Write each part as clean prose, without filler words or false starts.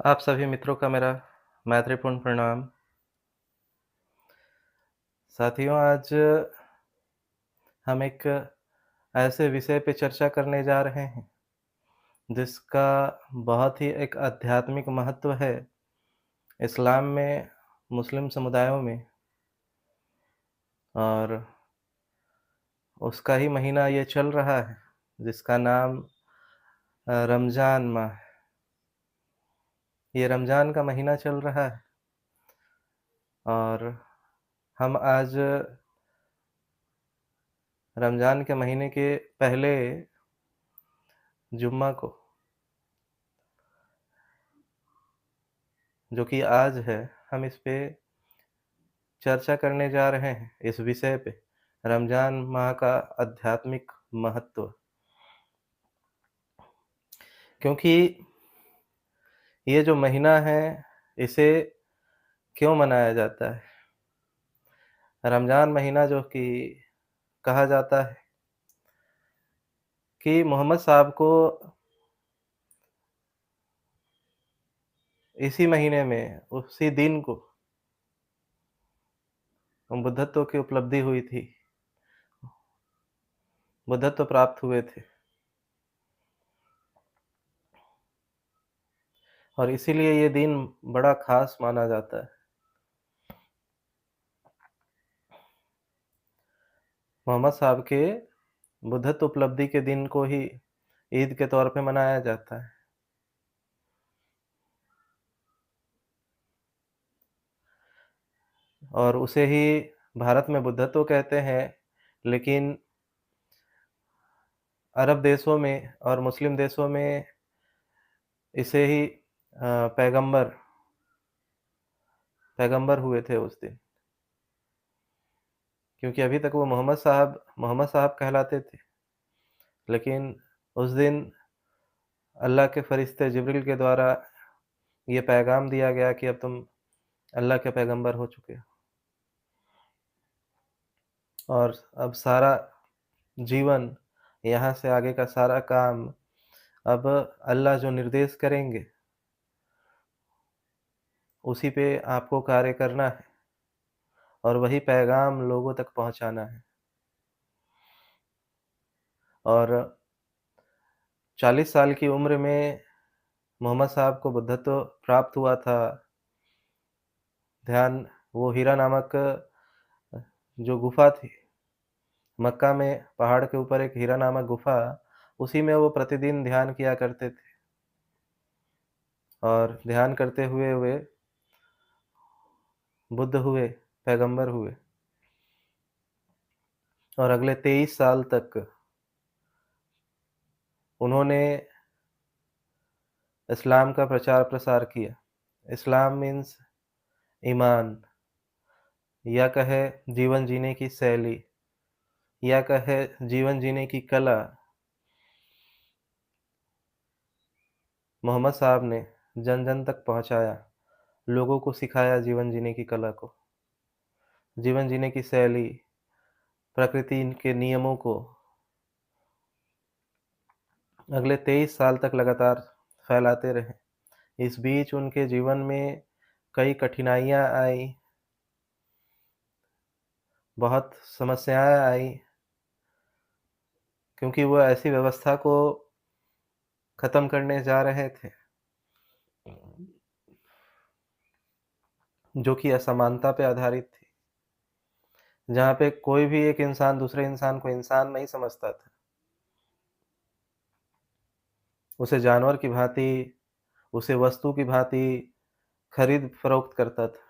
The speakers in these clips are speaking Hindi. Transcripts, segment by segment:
आप सभी मित्रों का मेरा मैत्रीपूर्ण प्रणाम। साथियों, आज हम एक ऐसे विषय पे चर्चा करने जा रहे हैं, जिसका बहुत ही एक आध्यात्मिक महत्व है इस्लाम में, मुस्लिम समुदायों में। और उसका ही महीना ये चल रहा है, जिसका नाम रमज़ान माह है। ये रमज़ान का महीना चल रहा है और हम आज रमज़ान के महीने के पहले जुम्मा को, जो कि आज है, हम इस पे चर्चा करने जा रहे हैं इस विषय पे, रमज़ान माह का आध्यात्मिक महत्व। क्योंकि ये जो महीना है, इसे क्यों मनाया जाता है? रमज़ान महीना जो कि कहा जाता है कि मोहम्मद साहब को इसी महीने में, उसी दिन को बुद्धत्व की उपलब्धि हुई थी, बुद्धत्व प्राप्त हुए थे। और इसीलिए ये दिन बड़ा ख़ास माना जाता है। मोहम्मद साहब के बुद्धत्व उपलब्धि के दिन को ही ईद के तौर पे मनाया जाता है। और उसे ही भारत में बुद्धत्व कहते हैं, लेकिन अरब देशों में और मुस्लिम देशों में इसे ही पैगंबर पैगंबर हुए थे उस दिन। क्योंकि अभी तक वो मोहम्मद साहब कहलाते थे, लेकिन उस दिन अल्लाह के फरिश्ते जिब्रील के द्वारा ये पैगाम दिया गया कि अब तुम अल्लाह के पैगंबर हो चुके हो। और अब सारा जीवन, यहाँ से आगे का सारा काम, अब अल्लाह जो निर्देश करेंगे, उसी पे आपको कार्य करना है और वही पैगाम लोगों तक पहुँचाना है। और 40 साल की उम्र में मोहम्मद साहब को बुद्धत्व प्राप्त हुआ था। ध्यान वो हीरा नामक जो गुफ़ा थी, मक्का में पहाड़ के ऊपर एक हीरा नामक गुफ़ा, उसी में वो प्रतिदिन ध्यान किया करते थे। और ध्यान करते हुए वे बुद्ध हुए, पैगंबर हुए। और अगले 23 साल तक उन्होंने इस्लाम का प्रचार-प्रसार किया। इस्लाम मीन्स ईमान, या कहे जीवन जीने की शैली, या कहे जीवन जीने की कला। मोहम्मद साहब ने जन-जन तक पहुँचाया, लोगों को सिखाया जीवन जीने की कला को, जीवन जीने की शैली, प्रकृति के नियमों को। अगले 23 साल तक लगातार फैलाते रहे। इस बीच उनके जीवन में कई कठिनाइयाँ आई, बहुत समस्याएँ आई, क्योंकि वो ऐसी व्यवस्था को ख़त्म करने जा रहे थे, जो कि असमानता पे आधारित थी। जहाँ पे कोई भी एक इंसान दूसरे इंसान को इंसान नहीं समझता था। उसे जानवर की भाँति, उसे वस्तु की भाँति खरीद-फ़रोख्त करता था।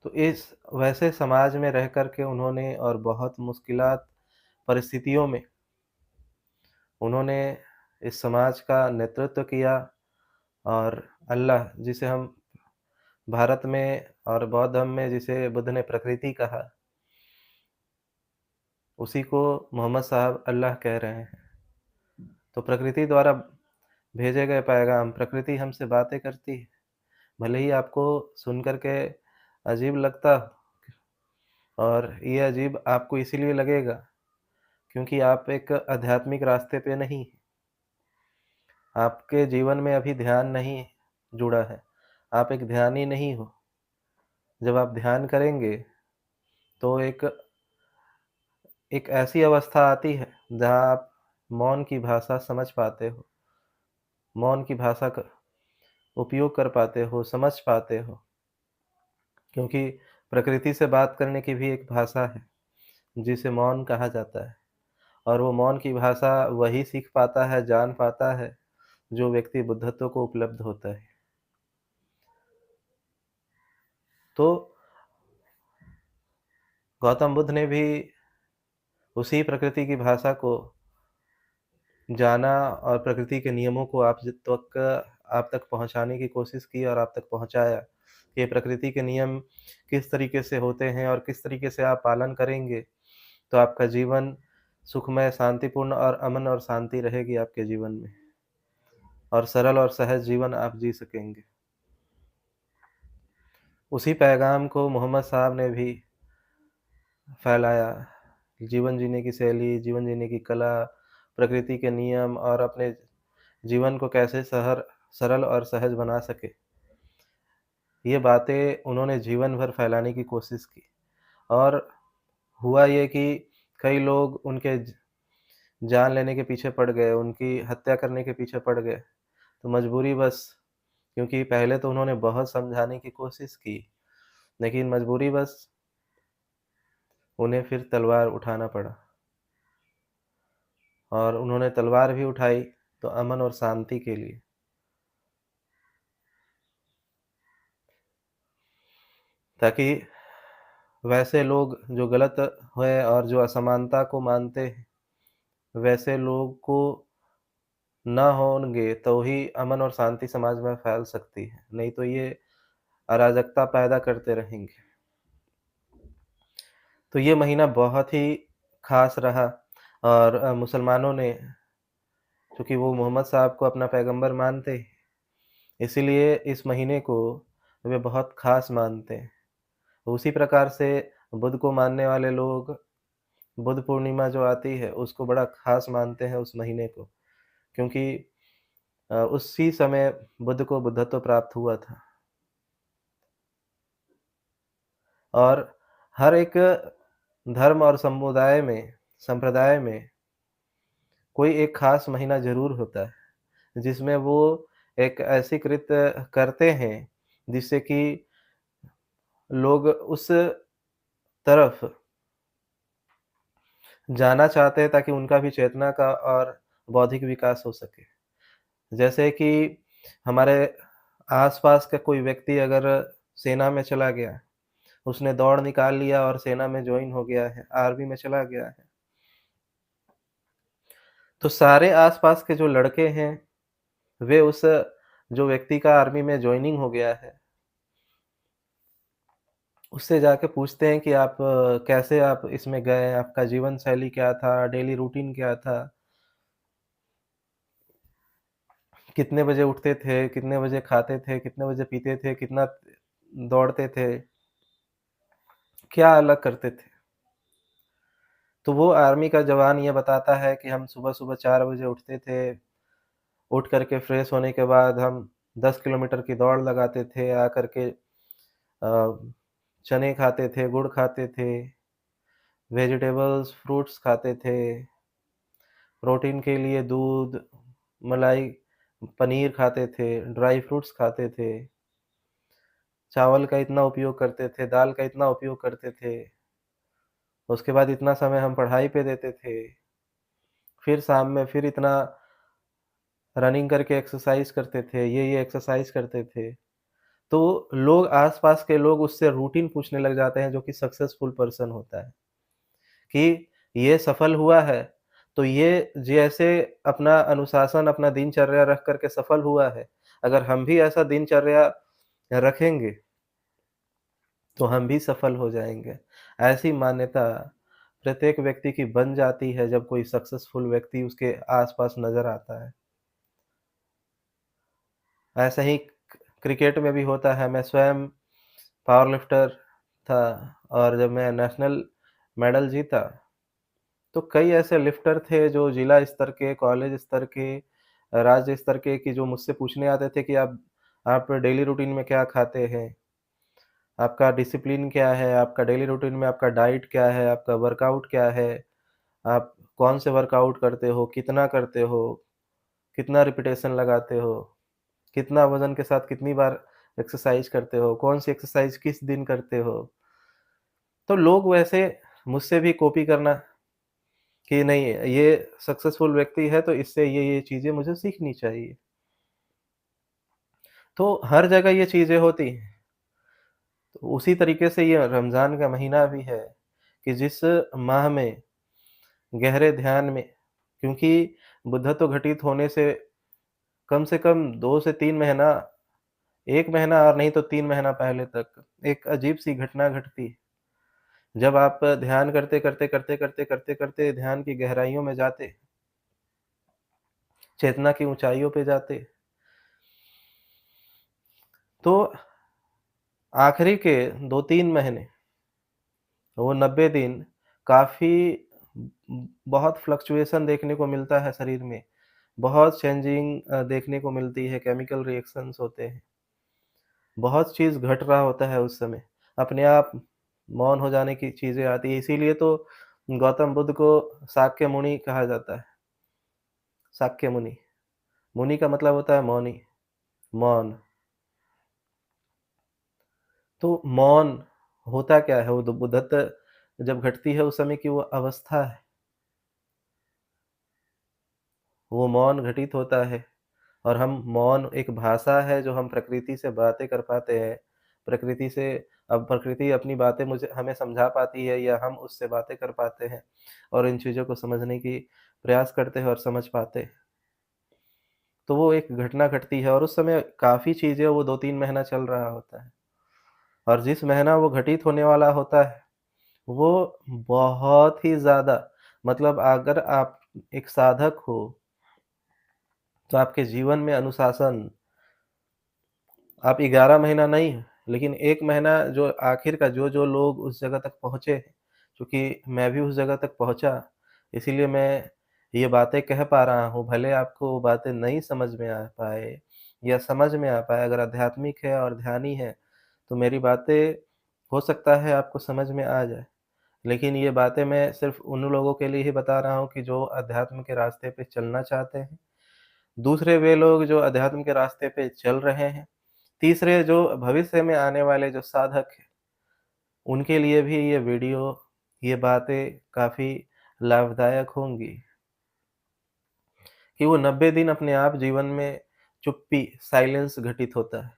तो इस वैसे समाज में रह कर के उन्होंने, और बहुत मुश्किलात परिस्थितियों में उन्होंने इस समाज का नेतृत्व किया। और अल्लाह, जिसे हम भारत में और बौद्ध धर्म में जिसे बुद्ध ने प्रकृति कहा, उसी को मोहम्मद साहब अल्लाह कह रहे हैं। तो प्रकृति द्वारा भेजे गए पैगाम, प्रकृति हमसे बातें करती है। भले ही आपको सुन कर के अजीब लगता हो, और ये अजीब आपको इसीलिए लगेगा क्योंकि आप एक आध्यात्मिक रास्ते पे नहीं हैं। आपके जीवन में अभी ध्यान नहीं जुड़ा है। आप एक ध्यानी नहीं हो। जब आप ध्यान करेंगे, तो एक ऐसी अवस्था आती है, जहाँ आप मौन की भाषा समझ पाते हो, मौन की भाषा का उपयोग कर पाते हो, समझ पाते हो। क्योंकि प्रकृति से बात करने की भी एक भाषा है, जिसे मौन कहा जाता है और वो मौन की भाषा वही सीख पाता है, जान पाता है, जो व्यक्ति बुद्धत्व को उपलब्ध होता है। तो गौतम बुद्ध ने भी उसी प्रकृति की भाषा को जाना और प्रकृति के नियमों को आप तक पहुँचाने की कोशिश की और आप तक पहुँचाया। कि प्रकृति के नियम किस तरीके से होते हैं और किस तरीके से आप पालन करेंगे, तो आपका जीवन सुखमय, शांतिपूर्ण और अमन और शांति रहेगी आपके जीवन में और सरल और सहज जीवन आप जी सकेंगे। उसी पैगाम को मोहम्मद साहब ने भी फैलाया। जीवन जीने की शैली, जीवन जीने की कला, प्रकृति के नियम और अपने जीवन को कैसे सरल और सहज बना सके। ये बातें उन्होंने जीवन भर फैलाने की कोशिश की और हुआ ये कि कई लोग उनके जान लेने के पीछे पड़ गए, उनकी हत्या करने के पीछे पड़ गए। तो मजबूरीवश, क्योंकि पहले तो उन्होंने बहुत समझाने की कोशिश की, लेकिन मजबूरीवश उन्हें फिर तलवार उठाना पड़ा और उन्होंने तलवार भी उठाई तो अमन और शांति के लिए। ताकि वैसे लोग जो गलत हैं और जो असमानता को मानते हैं, वैसे लोग को ना होंगे तो ही अमन और शांति समाज में फैल सकती है, नहीं तो ये अराजकता पैदा करते रहेंगे। तो ये महीना बहुत ही ख़ास रहा और मुसलमानों ने, चूँकि वो मोहम्मद साहब को अपना पैगंबर मानते हैं, इसीलिए इस महीने को वे बहुत ख़ास मानते हैं। उसी प्रकार से बुध को मानने वाले लोग बुद्ध पूर्णिमा जो आती है, उसको बड़ा ख़ास मानते हैं उस महीने को, क्योंकि उसी समय बुद्ध को बुद्धत्व प्राप्त हुआ था। और हर एक धर्म और संप्रदाय में कोई एक ख़ास महीना ज़रूर होता है, जिसमें वो एक ऐसी कृत्य करते हैं, जिससे कि लोग उस तरफ जाना चाहते हैं ताकि उनका भी चेतना का और बौद्धिक विकास हो सके। जैसे कि हमारे आस-पास का कोई व्यक्ति अगर सेना में चला गया, उसने दौड़ निकाल लिया और सेना में जॉइन हो गया है, आर्मी में चला गया है, तो सारे आस-पास के जो लड़के हैं, वे उस जो व्यक्ति का आर्मी में जॉइनिंग हो गया है, उससे जाके पूछते हैं कि आप कैसे आप इसमें गए? आपका जीवन शैली क्या था? डेली रूटीन क्या था? कितने बजे उठते थे? कितने बजे खाते थे? कितने बजे पीते थे? कितना दौड़ते थे? क्या अलग करते थे? तो वो आर्मी का जवान ये बताता है कि हम सुबह-सुबह 4 बजे उठते थे, उठ कर के फ्रेश होने के बाद हम 10 किलोमीटर की दौड़ लगाते थे, आकर के चने खाते थे, गुड़ खाते थे, वेजिटेबल्स, फ्रूट्स खाते थे, प्रोटीन के लिए दूध, मलाई, पनीर खाते थे, ड्राई फ्रूट्स खाते थे, चावल का इतना उपयोग करते थे, दाल का इतना उपयोग करते थे, उसके बाद इतना समय हम पढ़ाई पे देते थे, फिर शाम में फिर इतना रनिंग करके एक्सरसाइज़ करते थे, ये एक्सरसाइज़ करते थे। तो लोग आस-पास के लोग उससे रूटीन पूछने लग जाते हैं जो कि सक्सेसफुल पर्सन होता है, कि ये सफल हुआ है, तो ये जैसे अपना अनुशासन, अपना दिनचर्या रख कर के सफल हुआ है, अगर हम भी ऐसा दिनचर्या रखेंगे, तो हम भी सफल हो जाएँगे। ऐसी मान्यता प्रत्येक व्यक्ति की बन जाती है जब कोई सक्सेसफुल व्यक्ति उसके आस-पास नज़र आता है। ऐसा ही क्रिकेट में भी होता है, मैं स्वयं पावर लिफ्टर था और जब मैं नेशनल मेडल जीता, तो कई ऐसे लिफ्टर थे जो जिला स्तर के, कॉलेज स्तर के, राज्य स्तर के कि जो मुझसे पूछने आते थे कि आप डेली रूटीन में क्या खाते हैं? आपका डिसिप्लिन क्या है? आपका डेली रूटीन में आपका डाइट क्या है? आपका वर्कआउट क्या है? आप कौन से वर्कआउट करते हो? कितना करते हो? कितना रिपिटेशन लगाते हो? कितना वज़न के साथ कितनी बार एक्सरसाइज़ करते हो? कौन-सी एक्सरसाइज़ किस दिन करते हो? तो लोग वैसे मुझसे भी कॉपी करना कि नहीं ये सक्सेसफुल व्यक्ति है तो इससे ये चीज़ें मुझे सीखनी चाहिए। तो हर जगह ये चीज़ें होती हैं। तो उसी तरीके से ये रमज़ान का महीना भी है कि जिस माह में गहरे ध्यान में क्योंकि बुद्धत्व घटित होने से कम 2 से 3 महीना 1 महीना और नहीं तो 3 महीना पहले तक एक अजीब-सी घटना घटती है। जब आप ध्यान करते ध्यान की गहराइयों में जाते, चेतना की ऊँचाइयों पे जाते, तो आखिरी के 2-3 महीने, वो 90 दिन काफ़ी बहुत फ्लक्चुएशन देखने को मिलता है शरीर में। बहुत चेंजिंग देखने को मिलती है, केमिकल रिएक्शंस होते हैं। बहुत चीज़ घट रहा होता है उस समय। अपने आप मौन हो जाने की चीज़ें आती हैं, इसीलिए तो गौतम बुद्ध को शाक्य मुनि कहा जाता है। शाक्य मुनि। मुनि का मतलब होता है मौनी, मौन। तो मौन होता क्या है? वो तो बुद्धत्व जब घटती है उस समय की वो अवस्था है। वो मौन घटित होता है और हम मौन एक भाषा है जो हम प्रकृति से बातें कर पाते हैं। प्रकृति से अब प्रकृति अपनी बातें मुझे हमें समझा पाती है या हम उससे बातें कर पाते हैं और इन चीज़ों को समझने की प्रयास करते हैं और समझ पाते हैं। तो वो एक घटना घटती है और उस समय काफ़ी चीज़ें वो 2-3 महीना चल रहा होता है और जिस महीना वो घटित होने वाला होता है, वो बहुत ही ज़्यादा मतलब अगर आप एक साधक हो, तो आपके जीवन में अनुशासन आप 11 महीना नहीं, लेकिन 1 महीना जो आखिर का जो लोग उस जगह तक पहुँचे, चूँकि मैं भी उस जगह तक पहुँचा, इसीलिए मैं ये बातें कह पा रहा हूँ। भले आपको वो बातें नहीं समझ में आ पाए या समझ में आ पाए, अगर आध्यात्मिक है और ध्यानी है, तो मेरी बातें हो सकता है आपको समझ में आ जाए। लेकिन ये बातें मैं सिर्फ़ उन लोगों के लिए ही बता रहा हूँ कि जो अध्यात्म के रास्ते पे चलना चाहते हैं। दूसरे वे लोग जो अध्यात्म के रास्ते पे चल रहे हैं। तीसरे जो भविष्य में आने वाले जो साधक हैं, उनके लिए भी ये वीडियो, ये बातें काफ़ी लाभदायक होंगी कि वो 90 दिन अपने आप जीवन में चुप्पी, साइलेंस घटित होता है।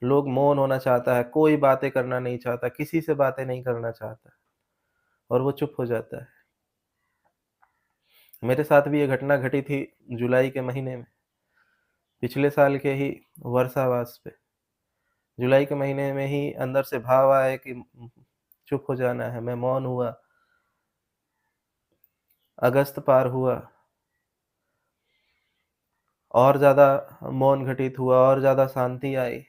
लोग मौन होना चाहता है, कोई बातें करना नहीं चाहता, किसी से बातें नहीं करना चाहता और वो चुप हो जाता है। मेरे साथ भी ये घटना घटी थी जुलाई के महीने में, पिछले साल के ही वर्षावास पे। जुलाई के महीने में ही अंदर से भाव आया कि चुप हो जाना है, मैं मौन हुआ। अगस्त पार हुआ, और ज़्यादा मौन घटित हुआ और ज़्यादा शांति आई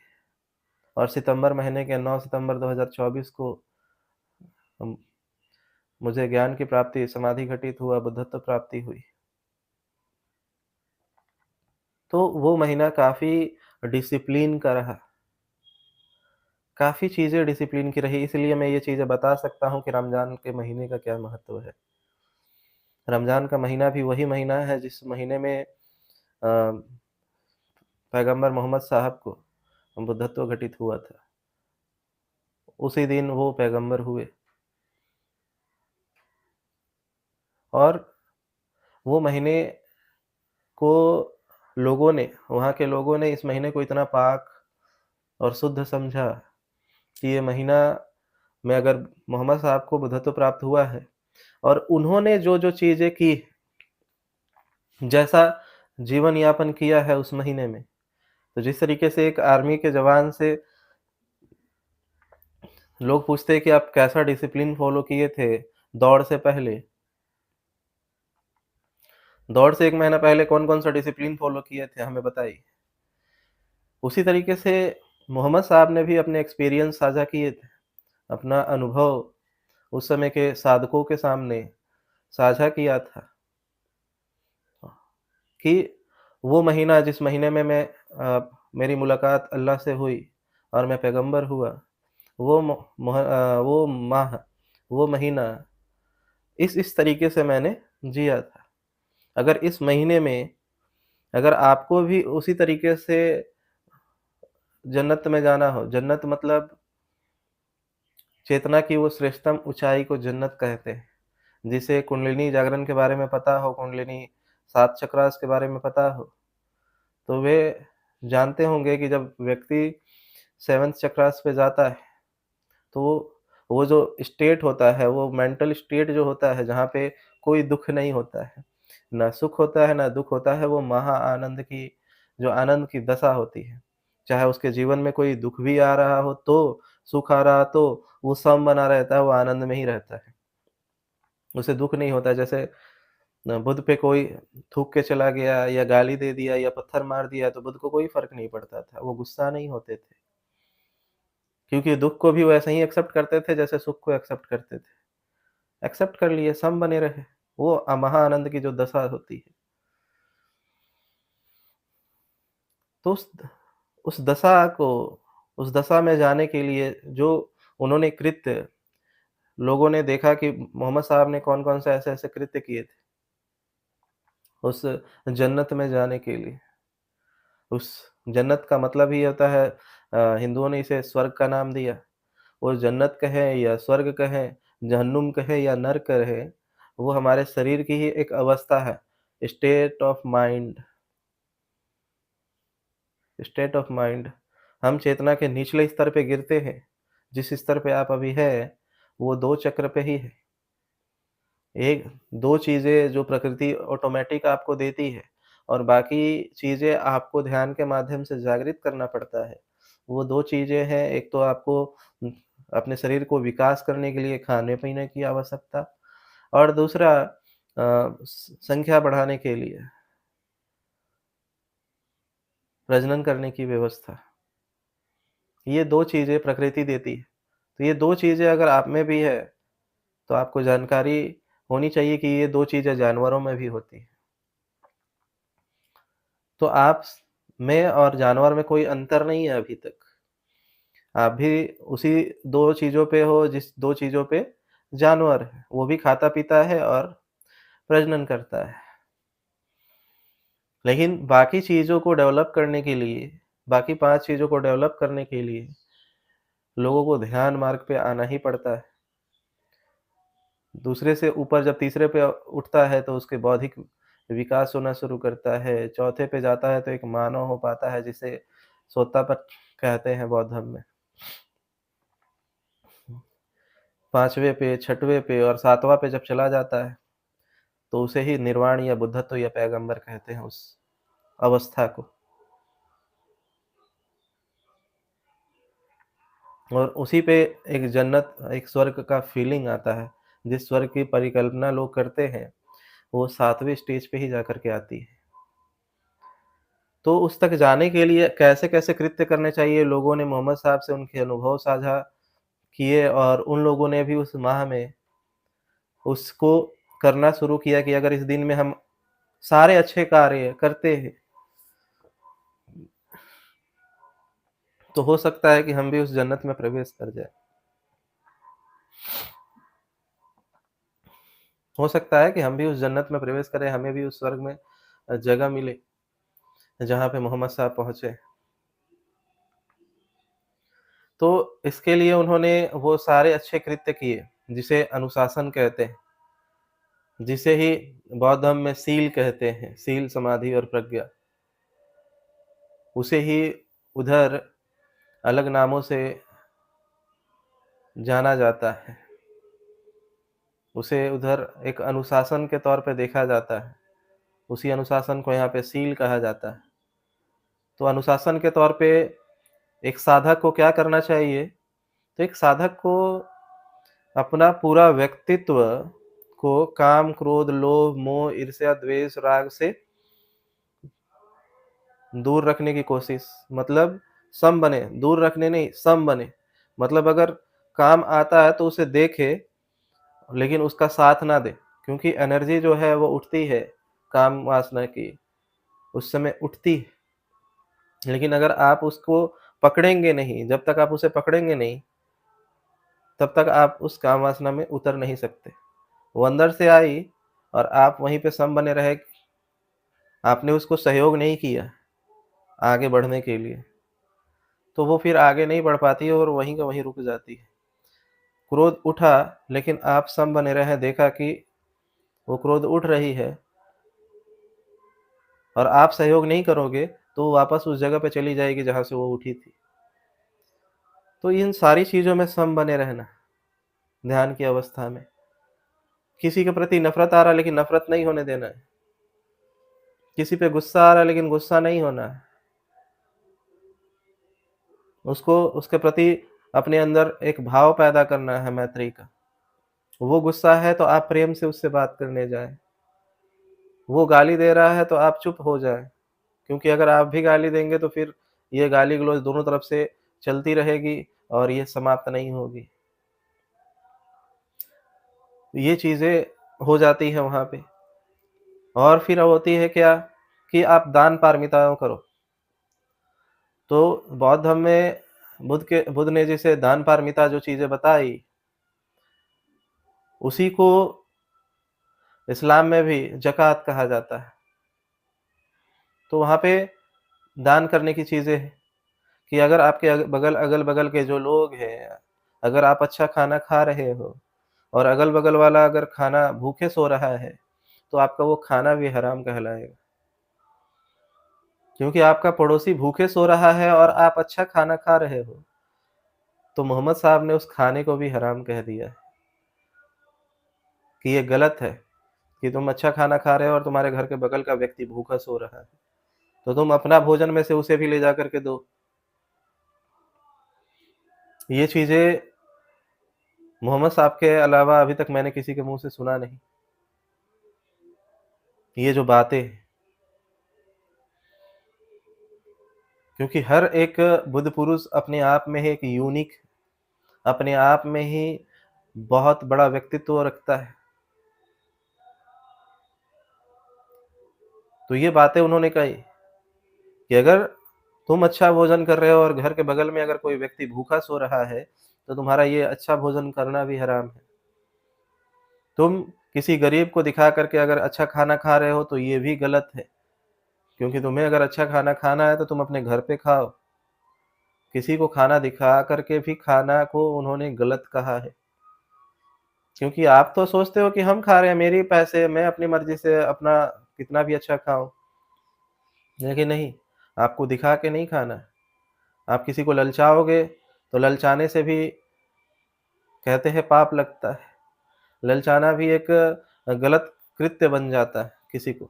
और सितंबर महीने के 9 सितंबर 2024 को अम, मुझे ज्ञान की प्राप्ति, समाधि घटित हुआ, बुद्धत्व प्राप्ति हुई। तो वो महीना काफ़ी डिसिप्लिन का रहा, काफ़ी चीज़ें डिसिप्लिन की रही, इसलिए मैं ये चीज़ें बता सकता हूँ कि रमज़ान के महीने का क्या महत्व है। रमज़ान का महीना भी वही महीना है जिस महीने में पैगंबर मोहम्मद साहब को बुद्धत्व घटित हुआ था। उसी दिन वो पैगंबर हुए और वो महीने को वहाँ के लोगों ने इस महीने को इतना पाक और शुद्ध समझा कि ये महीना में अगर मोहम्मद साहब को बुद्धत्व प्राप्त हुआ है और उन्होंने जो-जो चीज़ें की, जैसा जीवन यापन किया है उस महीने में, तो जिस तरीके से एक आर्मी के जवान से लोग पूछते हैं कि आप कैसा डिसिप्लिन फ़ॉलो किए थे दौड़ से पहले? दौड़ से 1 महीना पहले कौन-कौन सा डिसिप्लिन फ़ॉलो किए थे हमें बताइए? उसी तरीके से मोहम्मद साहब ने भी अपने एक्सपीरियंस साझा किए थे, अपना अनुभव उस समय के साधकों के सामने साझा किया था कि वो महीना जिस महीने में मेरी मुलाकात अल्लाह से हुई और मैं पैगंबर हुआ, वो माह, वो महीना इस तरीके से मैंने जिया था। अगर इस महीने में अगर आपको भी उसी तरीके से जन्नत में जाना हो, जन्नत मतलब चेतना की वो श्रेष्ठतम ऊँचाई को जन्नत कहते हैं। जिसे कुंडलिनी जागरण के बारे में पता हो, कुंडलिनी 7 चक्रास के बारे में पता हो, तो वे जानते होंगे कि जब व्यक्ति 7th चक्रास पे जाता है, तो वो जो स्टेट होता है, वो मेंटल स्टेट जो होता है, जहाँ पे कोई दुःख नहीं होता है, ना सुख होता है, ना दुःख होता है, वो महा आनंद की जो आनंद की दशा होती है। चाहे उसके जीवन में कोई दुःख भी आ रहा हो तो, सुख आ रहा तो, वो सम बना रहता है, वो आनंद में ही रहता है। उसे दुःख नहीं होता जैसे बुध पे कोई थूक के चला गया या गाली दे दिया या पत्थर मार दिया तो बुध को कोई फ़र्क नहीं पड़ता था, वो गुस्सा नहीं होते थे। क्योंकि दुःख को भी वो ऐसे ही एक्सेप्ट करते थे जैसे सुख को एक्सेप्ट करते थे। एक्सेप्ट कर लिए, सम बने रहे। वो महा आनंद की जो दशा होती है। तो उस दशा को उस दशा में जाने के लिए जो उन्होंने कृत्य लोगों ने देखा कि मोहम्मद साहब ने कौन-कौन से ऐसे-ऐसे कृत्य किए थे, उस जन्नत में जाने के लिए। उस जन्नत का मतलब ही होता है हिंदुओं ने इसे स्वर्ग का नाम दिया। वो जन्नत कहें या स्वर्ग कहें, जहन्नुम कहें या नर्क कहें, वो हमारे शरीर की ही एक अवस्था है। State of mind state of mind हम चेतना के निचले स्तर पे गिरते हैं। जिस स्तर पे आप अभी हैं, वो 2 चक्र पे ही है। एक 2 चीज़ें जो प्रकृति ऑटोमैटिक आपको देती है और बाकी चीज़ें आपको ध्यान के माध्यम से जागृत करना पड़ता है। वो 2 चीज़ें हैं, एक तो आपको अपने शरीर को विकास करने के लिए खाने-पीने की आवश्यकता और दूसरा संख्या बढ़ाने के लिए प्रजनन करने की व्यवस्था। ये 2 चीज़ें प्रकृति देती है। तो ये 2 चीज़ें अगर आप में भी है, तो आपको जानकारी होनी चाहिए कि ये 2 चीज़ें जानवरों में भी होती हैं। तो आप में और जानवर में कोई अंतर नहीं है अभी तक। आप भी उसी 2 चीज़ों पे हो जिस 2 चीज़ों पे जानवर है। वो भी खाता-पीता है और प्रजनन करता है। लेकिन बाकी चीज़ों को डेवलप करने के लिए, बाकी 5 चीज़ों को डेवलप करने के लिए लोगों को ध्यान मार्ग पे आना ही पड़ता है। दूसरे से ऊपर जब तीसरे पे उठता है तो उसके बौद्धिक विकास होना शुरू करता है। चौथे पे जाता है तो एक मानव हो पाता है जिसे सोत्तापट कहते हैं बौद्ध धर्म में। 5वें पे, 6वें पे और 7वाँ पे जब चला जाता है, तो उसे ही निर्वाण या बुद्धत्व या पैगंबर कहते हैं उस अवस्था को। और उसी पे एक जन्नत, एक स्वर्ग का फीलिंग आता है। जिस स्वर्ग की परिकल्पना लोग करते हैं, वो 7वें स्टेज पे ही जाकर के आती है। तो उस तक जाने के लिए कैसे-कैसे कृत्य करने चाहिए, लोगों ने मोहम्मद साहब से उनके अनुभव साझा किए और उन लोगों ने भी उस माह में उसको करना शुरू किया कि अगर इस दिन में हम सारे अच्छे कार्य करते हैं, तो हो सकता है कि हम भी उस जन्नत में प्रवेश कर जाएँ। हो सकता है कि हम भी उस जन्नत में प्रवेश करें, हमें भी उस स्वर्ग में जगह मिले, जहाँ पे मोहम्मद साहब पहुँचे। तो इसके लिए उन्होंने वो सारे अच्छे कृत्य किए, जिसे अनुशासन कहते हैं, जिसे ही बौद्ध धर्म में सील कहते हैं, सील, समाधि और प्रज्ञा। उसे ही उधर अलग नामों से जाना जाता है। उसे उधर एक अनुशासन के तौर पे देखा जाता है। उसी अनुशासन को यहाँ पे सील कहा जाता है। तो अनुशासन के तौर पे एक साधक को क्या करना चाहिए? तो एक साधक को अपना पूरा व्यक्तित्व को काम, क्रोध, लोभ, मोह, ईर्ष्या, द्वेष, राग से दूर रखने की कोशिश, मतलब सम बने, दूर रखने नहीं, सम बने। मतलब अगर काम आता है तो उसे देखे, लेकिन उसका साथ ना दे, क्योंकि एनर्जी जो है वो उठती है काम वासना की। उस समय उठती है। लेकिन अगर आप उसको पकड़ेंगे नहीं, जब तक आप उसे पकड़ेंगे नहीं, तब तक आप उस काम वासना में उतर नहीं सकते। वो अंदर से आई और आप वहीं पे सम बने रहे, आपने उसको सहयोग नहीं किया आगे बढ़ने के लिए, तो वो फिर आगे नहीं बढ़ पाती है और वहीं का वहीं रुक जाती है। क्रोध उठा, लेकिन आप सम बने रहे, देखा कि वो क्रोध उठ रही है और आप सहयोग नहीं करोगे, तो वो वापस उस जगह पे चली जाएगी जहाँ से वो उठी थी। तो इन सारी चीज़ों में सम बने रहना, ध्यान की अवस्था में। किसी के प्रति नफ़रत आ रहा है, लेकिन नफ़रत नहीं होने देना है। किसी पे गुस्सा आ रहा है, लेकिन गुस्सा नहीं होना है। उसको उसके प्रति अपने अंदर एक भाव पैदा करना है मैत्री का। वो गुस्सा है तो आप प्रेम से उससे बात करने जाएँ। वो गाली दे रहा है तो आप चुप हो जाएँ, क्योंकि अगर आप भी गाली देंगे तो फिर ये गाली-गलौज दोनों तरफ से चलती रहेगी और ये समाप्त नहीं होगी। ये चीज़ें हो जाती हैं वहाँ पे। और फिर होती है क्या कि आप दान पारमिताओं करो। तो बौद्ध धर्म में बुद्ध ने जैसे दान पारमिता जो चीज़ें बताई, उसी को इस्लाम में भी ज़कात कहा जाता है। तो वहाँ पे दान करने की चीज़ें हैं कि अगर आपके अगल-बगल के जो लोग हैं, अगर आप अच्छा खाना खा रहे हो और अगल-बगल वाला अगर खाना भूखे सो रहा है, तो आपका वो खाना भी हराम कहलाएगा। क्योंकि आपका पड़ोसी भूखे सो रहा है और आप अच्छा खाना खा रहे हो, तो मोहम्मद साहब ने उस खाने को भी हराम कह दिया है कि ये गलत है कि तुम अच्छा खाना खा रहे हो और तुम्हारे घर के बगल का व्यक्ति भूखा सो रहा है, तो तुम अपना भोजन में से उसे भी ले जा कर के दो। ये चीज़ें मोहम्मद साहब के अलावा अभी तक मैंने किसी के मुँह से सुना नहीं। ये जो बातें हैं, क्योंकि हर एक बुद्ध पुरुष अपने आप में ही एक यूनिक, अपने आप में ही बहुत बड़ा व्यक्तित्व रखता है। तो ये बातें उन्होंने कही कि अगर तुम अच्छा भोजन कर रहे हो और घर के बगल में अगर कोई व्यक्ति भूखा सो रहा है, तो तुम्हारा ये अच्छा भोजन करना भी हराम है। तुम किसी गरीब को दिखा कर के अगर अच्छा खाना खा रहे हो, तो ये भी गलत है, क्योंकि तुम्हें अगर अच्छा खाना खाना है, तो तुम अपने घर पे खाओ। किसी को खाना दिखा कर के भी खाना को उन्होंने गलत कहा है, क्योंकि आप तो सोचते हो कि हम खा रहे हैं, मेरे ही पैसे, मैं अपनी मर्ज़ी से अपना कितना भी अच्छा खाऊँ। लेकिन नहीं, आपको दिखा के नहीं खाना है। आप किसी को ललचाओगे, तो ललचाने से भी कहते हैं पाप लगता है। ललचाना भी एक गलत कृत्य बन जाता है किसी को।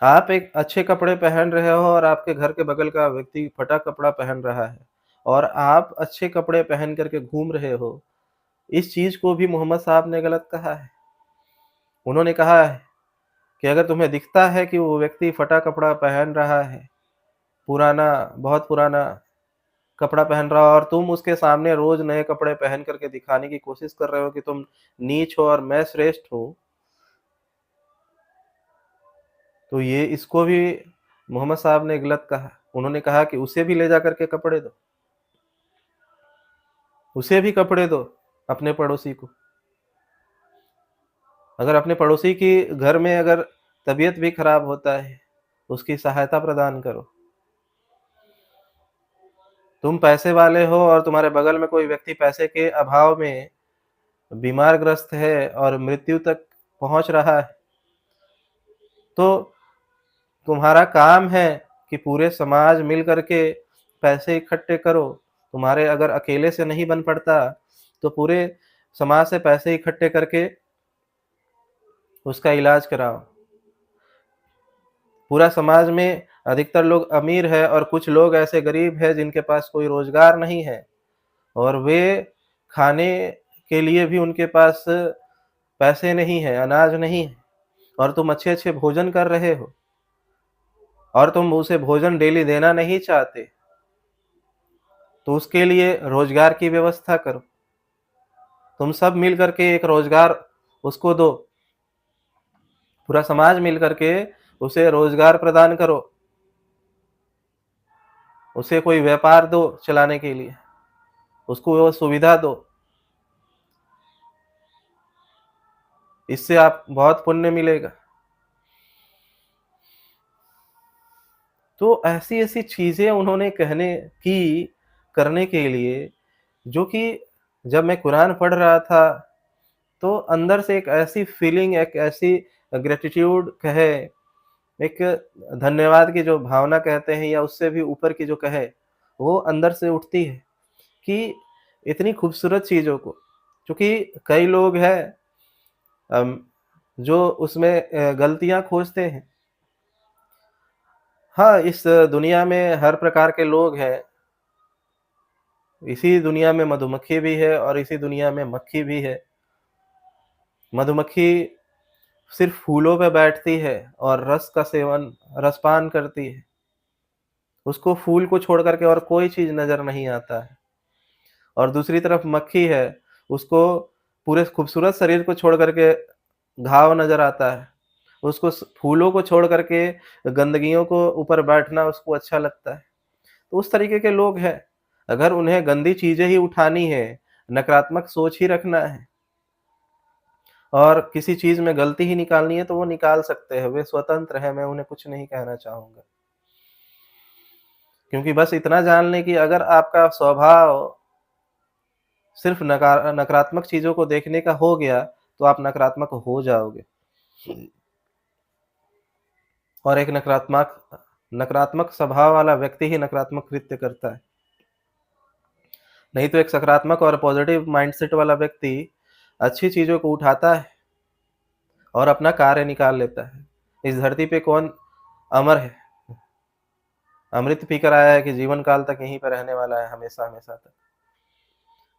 आप एक अच्छे कपड़े पहन रहे हो और आपके घर के बगल का व्यक्ति फटा कपड़ा पहन रहा है और आप अच्छे कपड़े पहन कर के घूम रहे हो, इस चीज़ को भी मोहम्मद साहब ने गलत कहा है। उन्होंने कहा है कि अगर तुम्हें दिखता है कि वो व्यक्ति फटा कपड़ा पहन रहा है, पुराना, बहुत पुराना कपड़ा पहन रहा हो और तुम उसके सामने रोज़ नए कपड़े पहन कर के दिखाने की कोशिश कर रहे हो कि तुम नीच हो और मैं श्रेष्ठ हूँ, तो ये इसको भी मोहम्मद साहब ने गलत कहा। उन्होंने कहा कि उसे भी ले जा कर के कपड़े दो, उसे भी कपड़े दो, अपने पड़ोसी को। अगर अपने पड़ोसी की घर में अगर तबीयत भी खराब होता है, उसकी सहायता प्रदान करो। तुम पैसे वाले हो और तुम्हारे बगल में कोई व्यक्ति पैसे के अभाव में बीमारग्रस्त है और मृत्यु तक पहुँच रहा है, तो तुम्हारा काम है कि पूरे समाज मिल कर के पैसे इकट्ठे करो। तुम्हारे अगर अकेले से नहीं बन पड़ता, तो पूरे समाज से पैसे इकट्ठे करके उसका इलाज कराओ। पूरा समाज में अधिकतर लोग अमीर है और कुछ लोग ऐसे गरीब हैं जिनके पास कोई रोज़गार नहीं है और वे खाने के लिए भी उनके पास पैसे नहीं है, अनाज नहीं है और तुम अच्छे-अच्छे भोजन कर रहे हो और तुम उसे भोजन डेली देना नहीं चाहते, तो उसके लिए रोज़गार की व्यवस्था करो। तुम सब मिल कर के एक रोज़गार उसको दो। पूरा समाज मिल कर के उसे रोज़गार प्रदान करो, उसे कोई व्यापार दो चलाने के लिए, उसको वो सुविधा दो, इससे आप बहुत पुण्य मिलेगा। तो ऐसी-ऐसी चीज़ें उन्होंने करने के लिए, जो कि जब मैं कुरान पढ़ रहा था, तो अंदर से एक ऐसी फीलिंग, एक ऐसी ग्रैटिट्यूड कहे, एक धन्यवाद की जो भावना कहते हैं या उससे भी ऊपर की जो कहे, वो अंदर से उठती है कि इतनी खूबसूरत चीज़ों को, क्योंकि कई लोग हैं अम, जो उसमें गलतियाँ खोजते हैं। हाँ, इस दुनिया में हर प्रकार के लोग हैं। इसी दुनिया में मधुमक्खी भी है और इसी दुनिया में मक्खी भी है। मधुमक्खी सिर्फ़ फूलों पे बैठती है और रसपान करती है। उसको फूल को छोड़ कर के और कोई चीज़ नज़र नहीं आता है। और दूसरी तरफ मक्खी है, उसको पूरे खूबसूरत शरीर को छोड़ कर के घाव नज़र आता है। उसको फूलों को छोड़ कर के गंदगियों को ऊपर बैठना उसको अच्छा लगता है। तो उस तरीके के लोग हैं। अगर उन्हें गंदी चीज़ें ही उठानी है, नकारात्मक सोच ही रखना है और किसी चीज़ में गलती ही निकालनी है, तो वो निकाल सकते हैं, वे स्वतंत्र हैं, मैं उन्हें कुछ नहीं कहना चाहूँगा। क्योंकि बस इतना जान लें कि अगर आपका स्वभाव सिर्फ़ नकारात्मक चीज़ों को देखने का हो गया, तो आप नकारात्मक हो जाओगे। और एक नकारात्मक स्वभाव वाला व्यक्ति ही नकारात्मक कृत्य करता है। नहीं तो एक सकारात्मक और पॉज़िटिव माइंडसेट वाला व्यक्ति अच्छी चीज़ों को उठाता है और अपना कार्य निकाल लेता है। इस धरती पे कौन अमर है? अमृत पीकर आया है कि जीवन काल तक यहीं पे रहने वाला है हमेशा-हमेशा तक।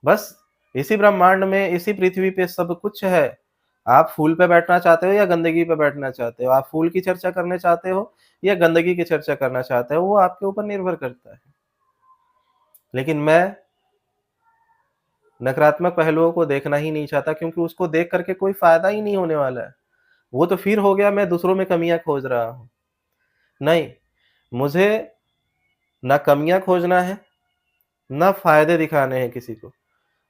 बस इसी ब्रह्मांड में, इसी पृथ्वी पे सब कुछ है। आप फूल पे बैठना चाहते हो या गंदगी पे बैठना चाहते हो? आप फूल की चर्चा करना चाहते हो या गंदगी की चर्चा करना चाहते हो? वो आपके ऊपर निर्भर करता है। लेकिन मैं नकारात्मक पहलुओं को देखना ही नहीं चाहता, क्योंकि उसको देख कर के कोई फ़ायदा ही नहीं होने वाला है। वो तो फिर हो गया मैं दूसरों में कमियाँ खोज रहा हूँ। नहीं, मुझे ना कमियाँ खोजना है, ना फ़ायदे दिखाने हैं किसी को।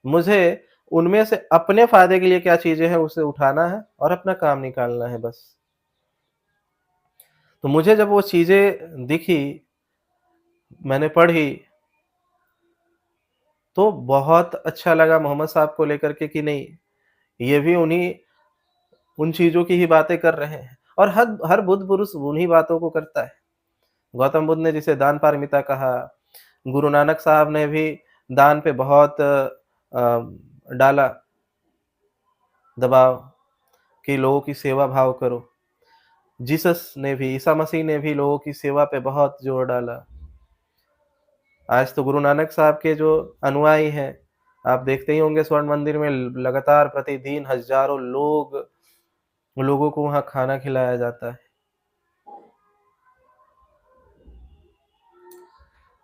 मुझे उनमें से अपने फ़ायदे के लिए क्या चीज़ें हैं उसे उठाना है और अपना काम निकालना है बस। तो मुझे जब वो चीज़ें दिखी, मैंने पढ़ी, तो बहुत अच्छा लगा मोहम्मद साहब को लेकर के कि नहीं, ये भी उन चीज़ों की ही बातें कर रहे हैं और हर हर बुद्ध पुरुष उन्हीं बातों को करता है। गौतम बुद्ध ने जिसे दान पारमिता कहा, गुरु नानक साहब ने भी दान पे बहुत डाला दबाव कि लोगों की सेवा भाव करो। ईसा मसीह ने भी लोगों की सेवा पे बहुत जोर डाला। आज तो गुरु नानक साहब के जो अनुयायी हैं, आप देखते ही होंगे स्वर्ण मंदिर में लगातार प्रतिदिन हज़ारों लोगों को वहाँ खाना खिलाया जाता है।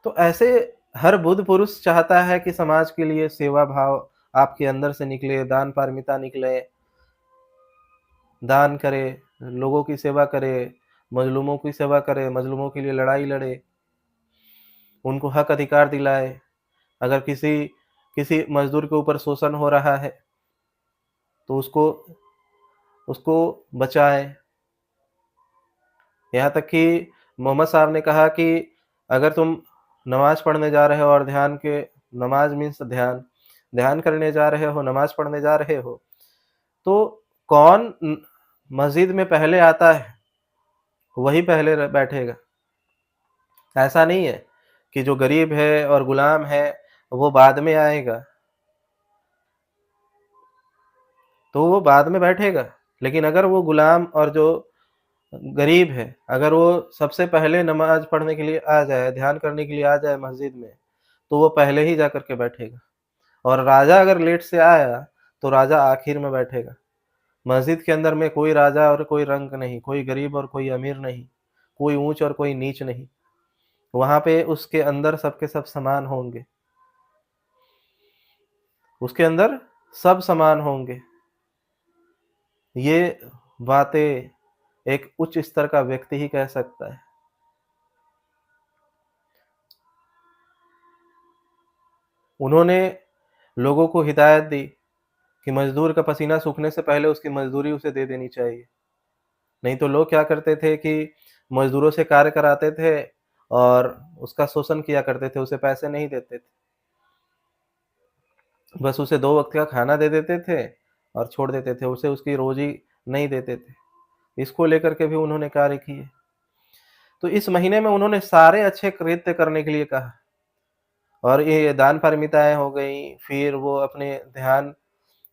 तो ऐसे हर बुद्ध पुरुष चाहता है कि समाज के लिए सेवा भाव आपके अंदर से निकले, दान पारमिता निकले, दान करे, लोगों की सेवा करे, मज़लूमों की सेवा करे, मज़लूमों के लिए लड़ाई लड़े, उनको हक अधिकार दिलाए। अगर किसी मज़दूर के ऊपर शोषण हो रहा है, तो उसको बचाए। यहाँ तक कि मोहम्मद साहब ने कहा कि अगर तुम नमाज़ पढ़ने जा रहे हो और नमाज़ मीन्स ध्यान, ध्यान करने जा रहे हो, नमाज़ पढ़ने जा रहे हो, तो कौन मस्जिद में पहले आता है, वही पहले बैठेगा। ऐसा नहीं है कि जो गरीब है और गुलाम है, वो बाद में आएगा, तो वो बाद में बैठेगा। लेकिन अगर वो गुलाम और जो गरीब है, अगर वो सबसे पहले नमाज़ पढ़ने के लिए आ जाए, ध्यान करने के लिए आ जाए मस्जिद में, तो वो पहले ही जा कर के बैठेगा। और राजा अगर लेट से आया, तो राजा आखिर में बैठेगा। मस्जिद के अंदर में कोई राजा और कोई रंक नहीं, कोई गरीब और कोई अमीर नहीं, कोई ऊँच और कोई नीच नहीं। वहाँ पे उसके अंदर सबके सब समान होंगे। उसके अंदर सब समान होंगे। ये बातें एक उच्च स्तर का व्यक्ति ही कह सकता है। उन्होंने लोगों को हिदायत दी कि मज़दूर का पसीना सूखने से पहले उसकी मज़दूरी उसे दे देनी चाहिए। नहीं तो लोग क्या करते थे कि मज़दूरों से कार्य कराते थे और उसका शोषण किया करते थे, उसे पैसे नहीं देते थे। बस उसे 2 वक़्त का खाना दे देते थे और छोड़ देते थे, उसे उसकी रोज़ी नहीं देते थे। इसको लेकर के भी उन्होंने कार्य किए। तो इस महीने में उन्होंने सारे अच्छे कृत्य करने के लिए कहा और ये दान पारमिताएँ हो गई, फिर वो अपने ध्यान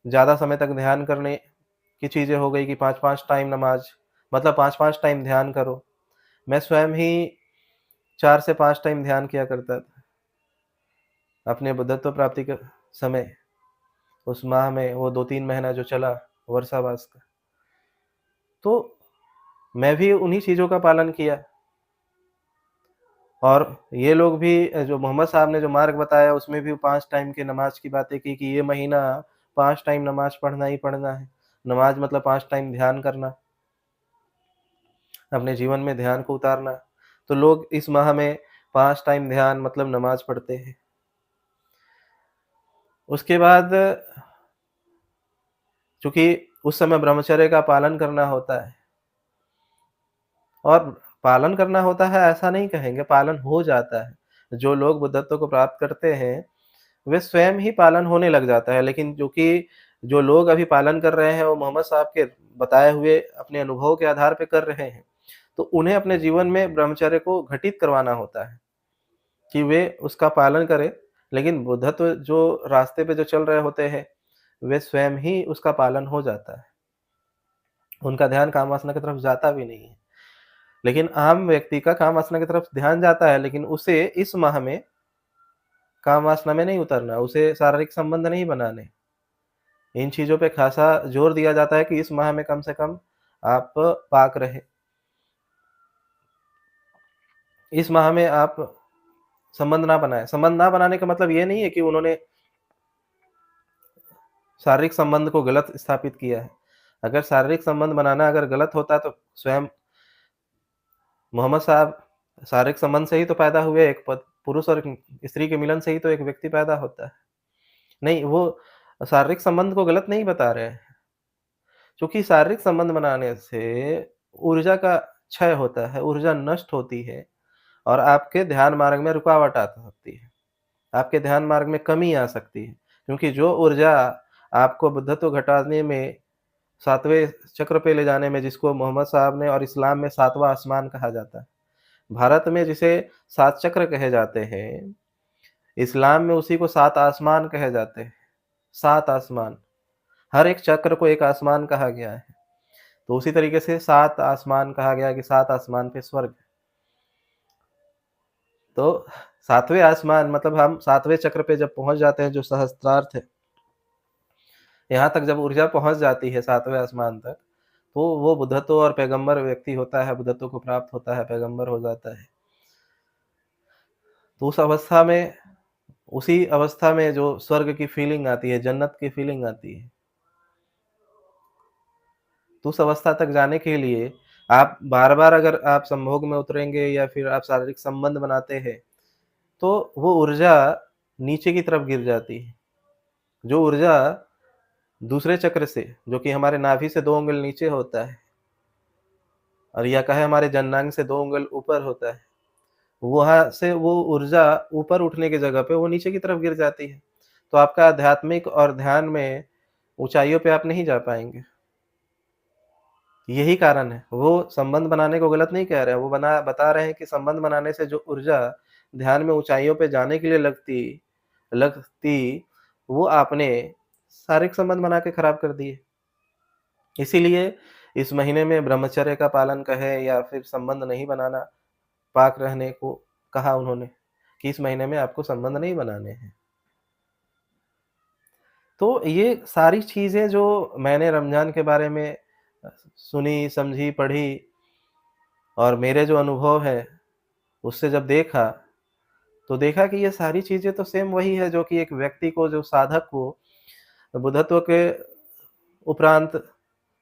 ज़्यादा समय तक ध्यान करने की चीज़ें हो गई कि 5-5 टाइम नमाज़, मतलब 5-5 टाइम ध्यान करो। मैं स्वयं ही 4 से 5 टाइम ध्यान किया करता था, अपने बुद्धत्व प्राप्ति के समय, उस माह में वो 2-3 महीना जो चला वर्षावास का। तो मैं भी उन्हीं चीज़ों का पालन किया और ये लोग भी जो मोहम्मद साहब ने जो मार्ग बताया उसमें भी 5 टाइम की नमाज़ की बातें की कि ये महीना 5 टाइम नमाज़ पढ़ना ही पढ़ना है। नमाज़ मतलब 5 टाइम ध्यान करना, अपने जीवन में ध्यान को उतारना। तो लोग इस माह में 5 टाइम ध्यान मतलब नमाज़ पढ़ते हैं। उसके बाद चूँकि उस समय ब्रह्मचर्य का पालन करना होता है और पालन करना होता है ऐसा नहीं कहेंगे, पालन हो जाता है। जो लोग बुद्धत्व को प्राप्त करते हैं, वे स्वयं ही पालन होने लग जाता है। लेकिन चूँकि जो लोग अभी पालन कर रहे हैं, वो मोहम्मद साहब के बताए हुए अपने अनुभव के आधार पे कर रहे हैं, तो उन्हें अपने जीवन में ब्रह्मचर्य को घटित करवाना होता है कि वे उसका पालन करें। लेकिन बुद्धत्व जो रास्ते पे जो चल रहे होते हैं, वे स्वयं ही उसका पालन हो जाता है। उनका ध्यान कामवासना की तरफ जाता भी नहीं है। लेकिन आम व्यक्ति का कामवासना की तरफ ध्यान जाता है, लेकिन उसे इस माह में कामवासना में नहीं उतरना, उसे शारीरिक संबंध नहीं बनाने। इन चीज़ों पे ख़ासा ज़ोर दिया जाता है कि इस माह में कम से कम आप पाक रहें। इस माह में आप संबंध ना बनाएँ। संबंध ना बनाने का मतलब ये नहीं है कि उन्होंने शारीरिक संबंध को गलत स्थापित किया है। अगर शारीरिक संबंध बनाना अगर गलत होता तो स्वयं मोहम्मद साहब शारीरिक संबंध से ही तो पैदा हुए, एक पद पुरुष और स्त्री के मिलन से ही तो एक व्यक्ति पैदा होता है। नहीं, वो शारीरिक संबंध को गलत नहीं बता रहे हैं। चूँकि शारीरिक संबंध बनाने से ऊर्जा का क्षय होता है, ऊर्जा नष्ट होती है और आपके ध्यान मार्ग में रुकावट आ सकती है। आपके ध्यान मार्ग में कमी आ सकती है, क्योंकि जो ऊर्जा आपको बुद्धत्व घटाने में 7वें चक्र पे ले जाने में, जिसको मोहम्मद साहब ने और इस्लाम में 7वाँ आसमान कहा जाता है। भारत में जिसे 7 चक्र कहे जाते हैं, इस्लाम में उसी को 7 आसमान कहे जाते हैं। 7 आसमान, हर एक चक्र को एक आसमान कहा गया है। तो उसी तरीके से 7 आसमान कहा गया कि 7 आसमान पे स्वर्ग है। तो 7वें आसमान मतलब हम 7वें चक्र पे जब पहुँच जाते हैं, जो सहस्त्रार्थ है, यहाँ तक जब ऊर्जा पहुँच जाती है 7वें आसमान तक, तो वो बुद्धत्व और पैगंबर व्यक्ति होता है, बुद्धत्व को प्राप्त होता है, पैगंबर हो जाता है। तो उसी अवस्था में जो स्वर्ग की फीलिंग आती है, जन्नत की फीलिंग आती है। तो उस अवस्था तक जाने के लिए आप बार-बार अगर आप संभोग में उतरेंगे या फिर आप शारीरिक संबंध बनाते हैं, तो वो ऊर्जा नीचे की तरफ गिर जाती है। जो ऊर्जा दूसरे चक्र से, जो कि हमारे नाभि से 2 अंगुल नीचे होता है और या कहें हमारे जननांग से 2 अंगुल ऊपर होता है, वहाँ से वो ऊर्जा ऊपर उठने की जगह पे वो नीचे की तरफ गिर जाती है। तो आपका आध्यात्मिक और ध्यान में ऊँचाइयों पे आप नहीं जा पाएँगे। यही कारण है। वो संबंध बनाने को गलत नहीं कह रहे हैं, वो बता रहे हैं कि संबंध बनाने से जो ऊर्जा ध्यान में ऊँचाइयों पे जाने के लिए लगती, वो आपने शारीरिक संबंध बना के खराब कर दी है। इसीलिए इस महीने में ब्रह्मचर्य का पालन कहें या फिर संबंध नहीं बनाना, पाक रहने को कहा उन्होंने, कि इस महीने में आपको संबंध नहीं बनाने हैं। तो ये सारी चीज़ें जो मैंने रमज़ान के बारे में सुनी, समझी, पढ़ी और मेरे जो अनुभव है, उससे जब देखा, तो देखा कि ये सारी चीज़ें तो सेम वही है जो कि एक व्यक्ति को, जो साधक को बुद्धत्व के उपरांत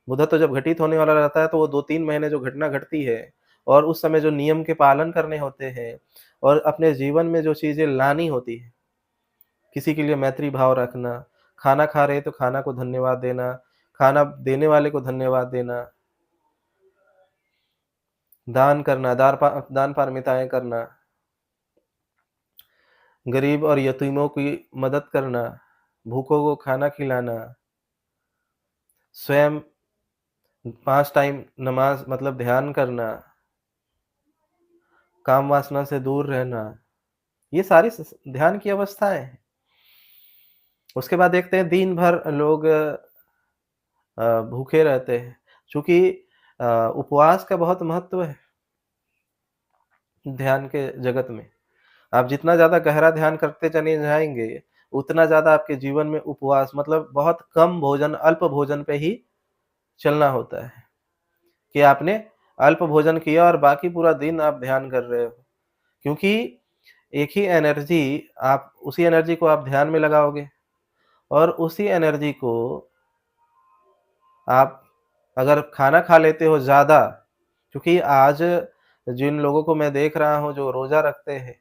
बुद्ध तो जब घटित होने वाला रहता है तो वो 2-3 महीने जो घटना घटती है और उस समय जो नियम के पालन करने होते हैं और अपने जीवन में जो चीज़ें लानी होती हैं, किसी के लिए मैत्री भाव रखना, खाना खा रहे हैं तो खाना को धन्यवाद देना, खाना देने वाले को धन्यवाद देना, दान करना, दान पारमिताएँ करना, गरीब और यतीमों की मदद करना, भूखों को खाना खिलाना, स्वयं 5 टाइम नमाज़ मतलब ध्यान करना, काम वासना से दूर रहना, ये सारी ध्यान की अवस्थाएँ हैं। उसके बाद देखते हैं दिन भर लोग भूखे रहते हैं। चूँकि उपवास का बहुत महत्व है ध्यान के जगत में। आप जितना ज़्यादा गहरा ध्यान करते चले जाएँगे, उतना ज़्यादा आपके जीवन में उपवास मतलब बहुत कम भोजन, अल्प भोजन पे ही चलना होता है, कि आपने अल्प भोजन किया और बाकी पूरा दिन आप ध्यान कर रहे हो। क्योंकि एक ही एनर्जी आप उसी एनर्जी को आप ध्यान में लगाओगे और उसी एनर्जी को आप अगर खाना खा लेते हो ज़्यादा, क्योंकि आज जिन लोगों को मैं देख रहा हूँ जो रोज़ा रखते हैं,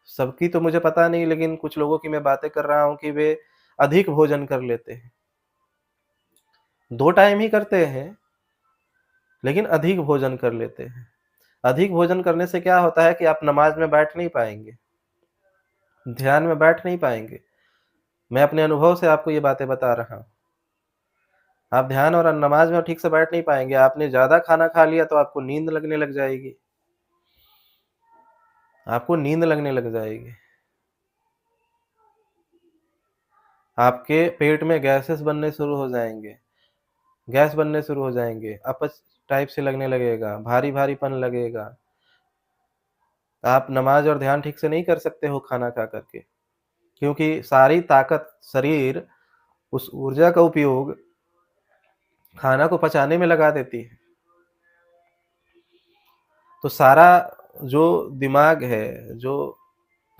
सबकी तो मुझे पता नहीं लेकिन कुछ लोगों की मैं बातें कर रहा हूँ कि वे अधिक भोजन कर लेते हैं। 2 टाइम ही करते हैं, लेकिन अधिक भोजन कर लेते हैं। अधिक भोजन करने से क्या होता है कि आप नमाज़ में बैठ नहीं पाएँगे, ध्यान में बैठ नहीं पाएँगे। मैं अपने अनुभव से आपको ये बातें बता रहा हूँ। आप ध्यान और नमाज़ में ठीक से बैठ नहीं पाएँगे, आपने ज़्यादा खाना खा लिया तो आपको नींद लगने लग जाएगी। आपको नींद लगने लग जाएगी। आपके पेट में गैसेस बनने शुरू हो जाएँगे, गैस बनने शुरू हो जाएँगे, अपच टाइप से लगने लगेगा, भारी-भारीपन लगेगा। आप नमाज़ और ध्यान ठीक से नहीं कर सकते हो खाना खा कर के, क्योंकि सारी ताकत शरीर उस ऊर्जा का उपयोग खाना को पचाने में लगा देती है। तो सारा जो दिमाग है, जो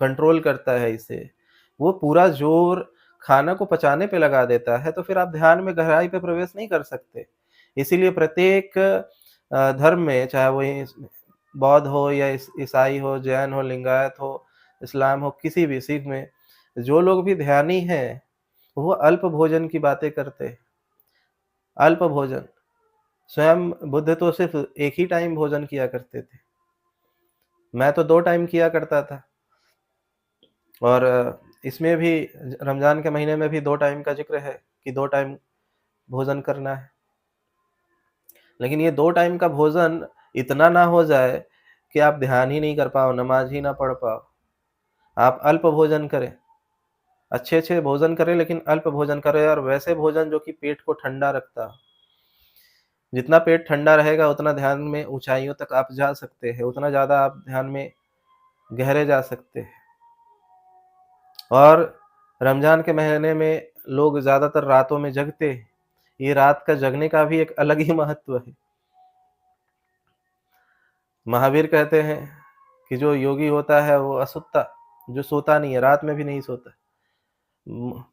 कंट्रोल करता है इसे, वो पूरा ज़ोर खाना को पचाने पे लगा देता है, तो फिर आप ध्यान में गहराई पे प्रवेश नहीं कर सकते। इसीलिए प्रत्येक धर्म में चाहे वो बौद्ध हो या ईसाई हो, जैन हो, लिंगायत हो, इस्लाम हो, किसी भी सिख में, जो लोग भी ध्यानी हैं, वो अल्प भोजन की बातें करते हैं। अल्प भोजन, स्वयं बुद्ध तो सिर्फ़ एक ही टाइम भोजन किया करते थे। मैं तो 2 टाइम किया करता था और इसमें भी रमज़ान के महीने में भी 2 टाइम का ज़िक्र है कि 2 टाइम भोजन करना है। लेकिन ये 2 टाइम का भोजन इतना ना हो जाए कि आप ध्यान ही नहीं कर पाओ, नमाज़ ही ना पढ़ पाओ। आप अल्प भोजन करें, अच्छे-अच्छे भोजन करें लेकिन अल्प भोजन करें और वैसे भोजन जो कि पेट को ठंडा रखता हो। जितना पेट ठंडा रहेगा उतना ध्यान में ऊँचाइयों तक आप जा सकते हैं, उतना ज़्यादा आप ध्यान में गहरे जा सकते हैं। और रमज़ान के महीने में लोग ज़्यादातर रातों में जगते हैं। ये रात का जगने का भी एक अलग ही महत्व है। महावीर कहते हैं कि जो योगी होता है वो असुत्ता, जो सोता नहीं है, रात में भी नहीं सोता।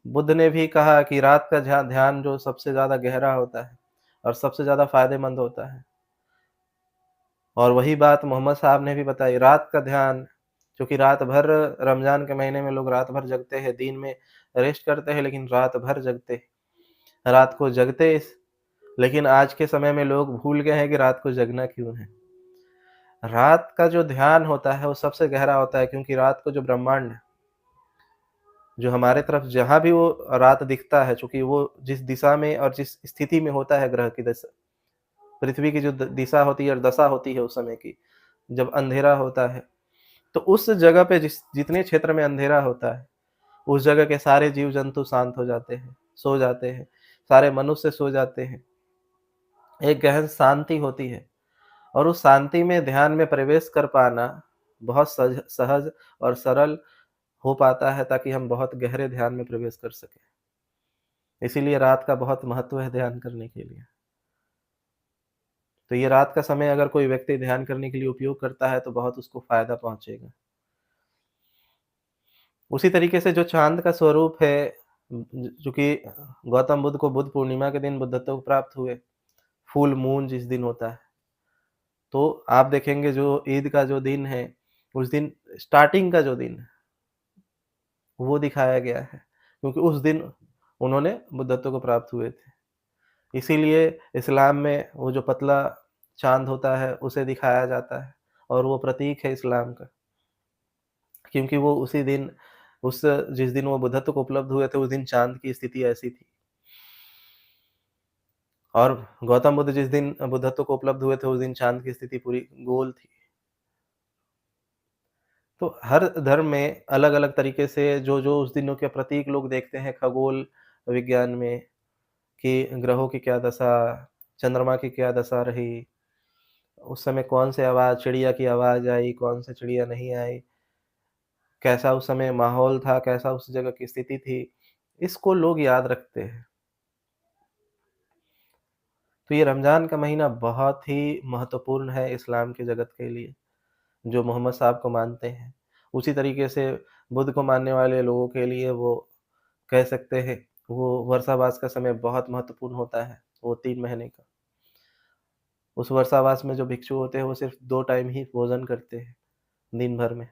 बुद्ध ने भी कहा कि रात का ध्यान जो सबसे ज़्यादा गहरा होता है और सबसे ज़्यादा फ़ायदेमंद होता है। और वही बात मोहम्मद साहब ने भी बताई, रात का ध्यान, क्योंकि रात भर रमज़ान के महीने में लोग रात भर जगते हैं, दिन में रेस्ट करते हैं लेकिन रात भर जगते हैं। रात को जगते लेकिन आज के समय में लोग भूल गए हैं कि रात को जगना क्यों है। रात का जो ध्यान होता है वो सबसे गहरा होता है, क्योंकि रात को जो ब्रह्मांड जो हमारे तरफ जहाँ भी वो रात दिखता है, चूँकि वो जिस दिशा में और जिस स्थिति में होता है ग्रह की दशा, पृथ्वी की जो दिशा होती है और दशा होती है उस समय की, जब अंधेरा होता है, तो उस जगह पे जितने क्षेत्र में अंधेरा होता है, उस जगह के सारे जीव-जंतु शांत हो जाते हैं, सो जाते हैं, सारे मनुष्य सो जाते हैं। एक गहन शांति होती है और उस शांति में ध्यान में प्रवेश कर पाना बहुत सहज और सरल हो पाता है, ताकि हम बहुत गहरे ध्यान में प्रवेश कर सकें। इसीलिए रात का बहुत महत्व है ध्यान करने के लिए। तो ये रात का समय अगर कोई व्यक्ति ध्यान करने के लिए उपयोग करता है तो बहुत उसको फ़ायदा पहुँचेगा। उसी तरीके से जो चाँद का स्वरूप है, चूँकि गौतम बुद्ध को बुद्ध पूर्णिमा के दिन बुद्धत्व को प्राप्त हुए, फुल मून जिस दिन होता है। तो आप देखेंगे जो ईद का जो दिन है, उस दिन स्टार्टिंग का जो दिन है, वो दिखाया गया है, क्योंकि उस दिन उन्होंने बुद्धत्व को प्राप्त हुए थे। इसीलिए इस्लाम में वो जो पतला चाँद होता है, उसे दिखाया जाता है और वो प्रतीक है इस्लाम का, क्योंकि वो उसी दिन उस जिस दिन वो बुद्धत्व को उपलब्ध हुए थे, उस दिन चाँद की स्थिति ऐसी थी। और गौतम बुद्ध जिस दिन बुद्धत्व को उपलब्ध हुए थे, उस दिन चाँद की स्थिति पूरी गोल थी। तो हर धर्म में अलग-अलग तरीके से जो-जो उस दिनों के प्रतीक लोग देखते हैं खगोल विज्ञान में कि ग्रहों की क्या दशा, चंद्रमा की क्या दशा रही, उस समय कौन से आवाज़ चिड़िया की आवाज़ आई, कौन से चिड़िया नहीं आई, कैसा उस समय माहौल था, कैसा उस जगह की स्थिति थी, इसको लोग याद रखते हैं। तो ये रमज़ान का महीना बहुत ही महत्वपूर्ण है इस्लाम के जगत के लिए, जो मोहम्मद साहब को मानते हैं। उसी तरीके से बुद्ध को मानने वाले लोगों के लिए वो कह सकते हैं, वो वर्षावास का समय बहुत महत्वपूर्ण होता है, वो 3 महीने का। उस वर्षावास में जो भिक्षु होते हैं, वो सिर्फ़ 2 टाइम ही भोजन करते हैं, दिन भर में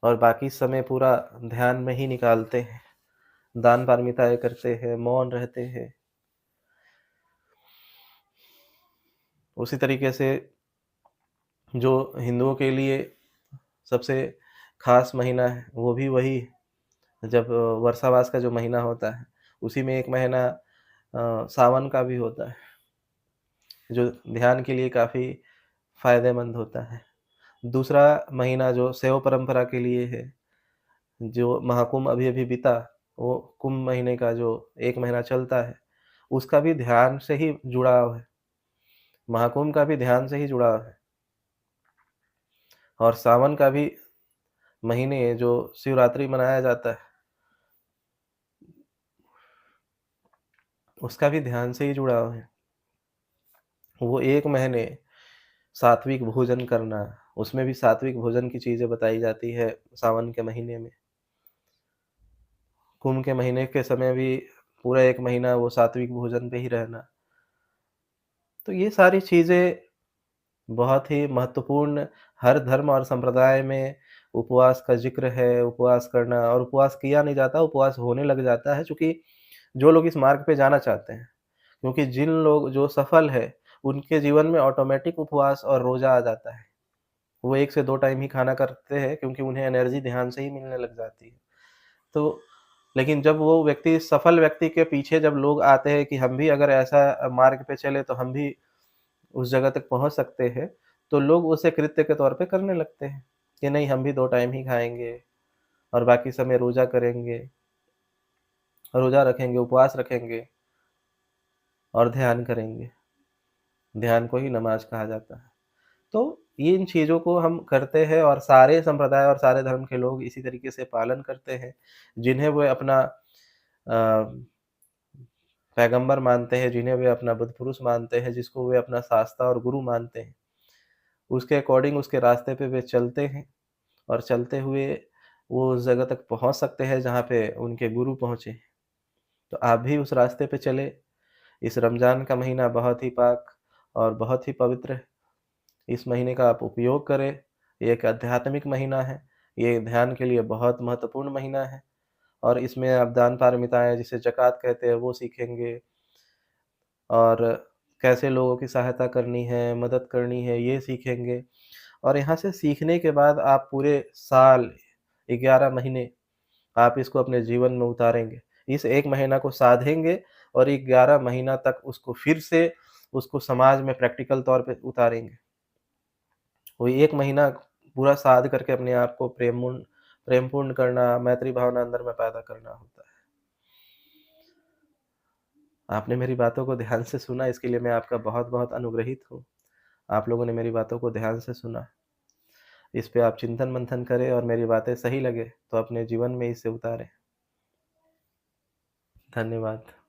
और बाकी समय पूरा ध्यान में ही निकालते हैं, दान पारमिताएँ करते हैं, मौन रहते हैं। उसी तरीके से जो हिंदुओं के लिए सबसे ख़ास महीना है, वो भी वही जब वर्षावास का जो महीना होता है, उसी में 1 महीना सावन का भी होता है, जो ध्यान के लिए काफ़ी फ़ायदेमंद होता है। दूसरा महीना जो शैव परंपरा के लिए है, जो महाकुंभ अभी-अभी बीता, वो कुंभ महीने का जो 1 महीना चलता है, उसका भी ध्यान से ही जुड़ाव है। महाकुंभ का भी ध्यान से ही जुड़ाव है और सावन का भी महीने जो शिवरात्रि मनाया जाता है, उसका भी ध्यान से ही जुड़ाव है। वो 1 महीने सात्विक भोजन करना, उसमें भी सात्विक भोजन की चीज़ें बताई जाती है सावन के महीने में। कुंभ के महीने के समय भी पूरा 1 महीना वो सात्विक भोजन पे ही रहना। तो ये सारी चीज़ें बहुत ही महत्वपूर्ण हर धर्म और संप्रदाय में उपवास का ज़िक्र है, उपवास करना और उपवास किया नहीं जाता, उपवास होने लग जाता है चूँकि जो लोग इस मार्ग पे जाना चाहते हैं। क्योंकि जिन लोग जो सफल है, उनके जीवन में ऑटोमैटिक उपवास और रोज़ा आ जाता है। वो 1 से 2 टाइम ही खाना करते हैं क्योंकि उन्हें एनर्जी ध्यान से ही मिलने लग जाती है। तो लेकिन जब वो व्यक्ति सफल व्यक्ति के पीछे जब लोग आते हैं कि हम भी अगर ऐसा मार्ग पे चले तो हम भी उस जगह तक पहुँच सकते हैं, तो लोग उसे कृत्य के तौर पे करने लगते हैं, कि नहीं हम भी 2 टाइम ही खाएँगे और बाकी समय रोज़ा करेंगे, रोज़ा रखेंगे, उपवास रखेंगे और ध्यान करेंगे। ध्यान को ही नमाज़ कहा जाता है। तो ये इन चीज़ों को हम करते हैं और सारे संप्रदाय और सारे धर्म के लोग इसी तरीके से पालन करते हैं, जिन्हें वो अपना पैगंबर मानते हैं, जिन्हें वे अपना बुद्ध पुरुष मानते हैं, जिसको वे अपना शास्ता और गुरु मानते हैं। उसके अकॉर्डिंग उसके रास्ते पे वे चलते हैं और चलते हुए वो उस जगह तक पहुँच सकते हैं जहाँ पे उनके गुरु पहुँचे। तो आप भी उस रास्ते पे चले। इस रमज़ान का महीना बहुत ही पाक और बहुत ही पवित्र है। इस महीने का आप उपयोग करें। ये एक आध्यात्मिक महीना है। ये ध्यान के लिए बहुत महत्वपूर्ण महीना है और इसमें आप दान पारमिताएँ जिसे ज़कात कहते हैं वो सीखेंगे और कैसे लोगों की सहायता करनी है, मदद करनी है, ये सीखेंगे और यहाँ से सीखने के बाद आप पूरे साल 11 महीने आप इसको अपने जीवन में उतारेंगे। इस 1 महीना को साधेंगे और 11 महीना तक उसको फिर से उसको समाज में प्रैक्टिकल तौर पे उतारेंगे। वो 1 महीना पूरा साध करके अपने आप को प्रेमपूर्ण करना, मैत्री भावना अंदर में पैदा करना होता है। आपने मेरी बातों को ध्यान से सुना इसके लिए मैं आपका बहुत-बहुत अनुग्रहित हूँ। आप लोगों ने मेरी बातों को ध्यान से सुना। इस पे आप चिंतन-मंथन करें और मेरी बातें सही लगे तो अपने जीवन में इसे उतारें। धन्यवाद।